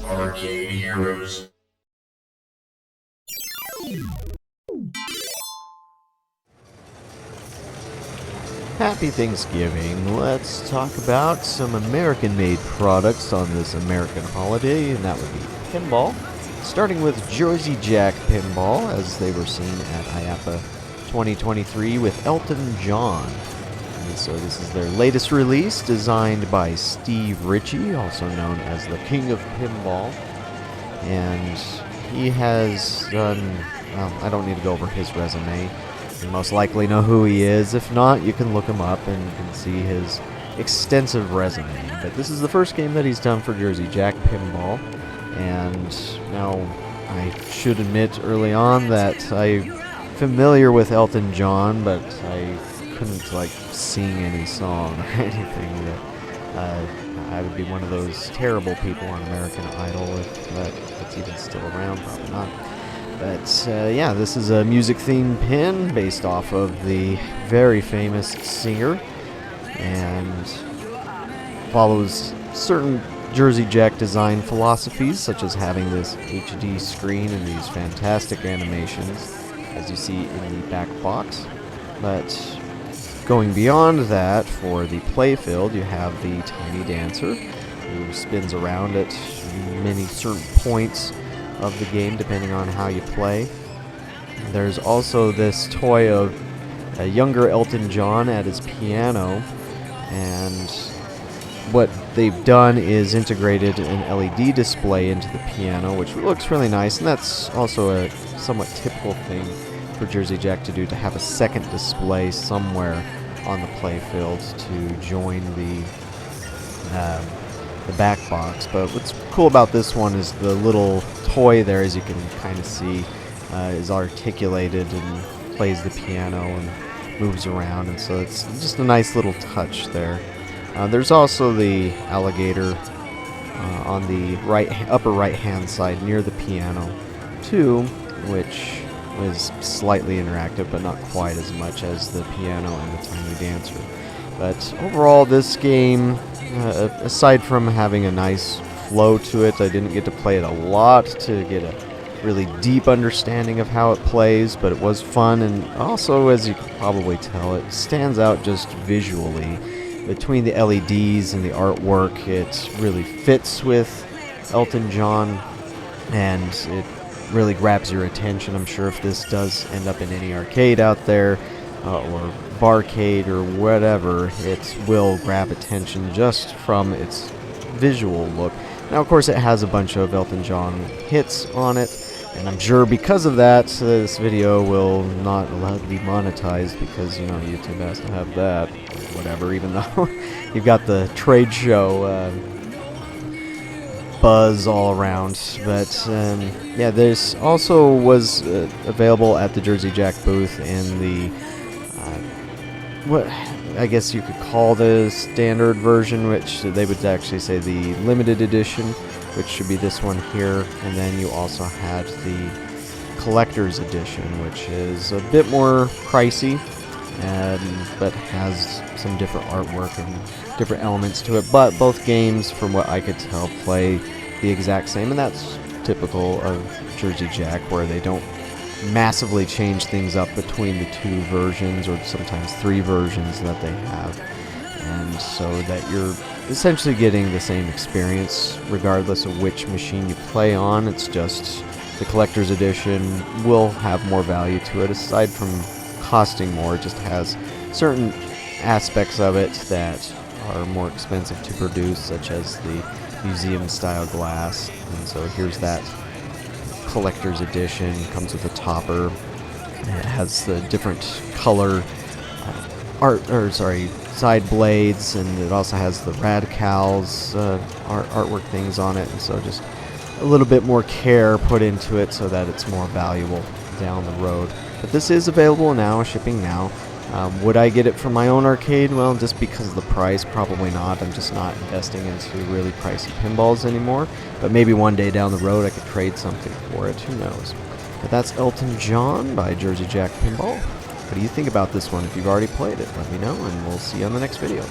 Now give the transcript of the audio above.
Arcade Heroes. Happy Thanksgiving. Let's talk about some American-made products on this American holiday, and that would be pinball. Starting with Jersey Jack Pinball, as they were seen at IAAPA 2023 with Elton John. And so this is their latest release, designed by Steve Ritchie, also known as the King of Pinball. And he has done, well, I don't need to go over his resume. You most likely know who he is. If not, you can look him up and you can see his extensive resume. But this is the first game that he's done for Jersey Jack Pinball. And now, I should admit early on that I'm familiar with Elton John, but I couldn't, like, sing any song or anything. That I would be one of those terrible people on American Idol, if that's even still around, probably not. But, yeah, this is a music-themed pin based off of the very famous singer, and follows certain Jersey Jack design philosophies, such as having this HD screen and these fantastic animations, as you see in the back box. But going beyond that, for the Playfield, you have the Tiny Dancer, who spins around at many certain points of the game, depending on how you play. There's also this toy of a younger Elton John at his piano, and what they've done is integrated an LED display into the piano, which looks really nice, and that's also a somewhat typical thing for Jersey Jack to do, to have a second display somewhere on the playfield to join the back box. But what's cool about this one is the little toy there, as you can kind of see, is articulated and plays the piano and moves around, and so it's just a nice little touch there. There's also the alligator on the upper right hand side near the piano too, which is slightly interactive, but not quite as much as the piano and the Tiny Dancer. But overall, this game, aside from having a nice flow to it, I didn't get to play it a lot to get a really deep understanding of how it plays, but it was fun, and also, as you can probably tell, it stands out just visually. Between the LEDs and the artwork, it really fits with Elton John, and it really grabs your attention. I'm sure if this does end up in any arcade out there, or barcade or whatever, it will grab attention just from its visual look. Now, of course, it has a bunch of Elton John hits on it, and I'm sure because of that, this video will not allow to be monetized, because, you know, YouTube has to have that, or whatever, even though you've got the trade show buzz all around. But, yeah, this also was available at the Jersey Jack booth in the, what I guess you could call the standard version, which they would actually say the limited edition, which should be this one here. And then you also had the collector's edition, which is a bit more pricey, but has some different artwork and different elements to it. But both games, from what I could tell, play the exact same, and that's typical of Jersey Jack, where they don't massively change things up between the two versions, or sometimes three versions that they have, and so that you're essentially getting the same experience regardless of which machine you play on. It's just the collector's edition will have more value to it, aside from costing more. It just has certain aspects of it that are more expensive to produce, such as the museum style glass. And so here's that collector's edition. Comes with a topper. It has the different color side blades, and it also has the radicals artwork things on it, and so just a little bit more care put into it so that it's more valuable down the road. But this is available now, shipping now. Would I get it from my own arcade? Well, just because of the price, probably not. I'm just not investing into really pricey pinballs anymore. But maybe one day down the road I could trade something for it. Who knows? But that's Elton John by Jersey Jack Pinball. What do you think about this one? If you've already played it, let me know, and we'll see you on the next video.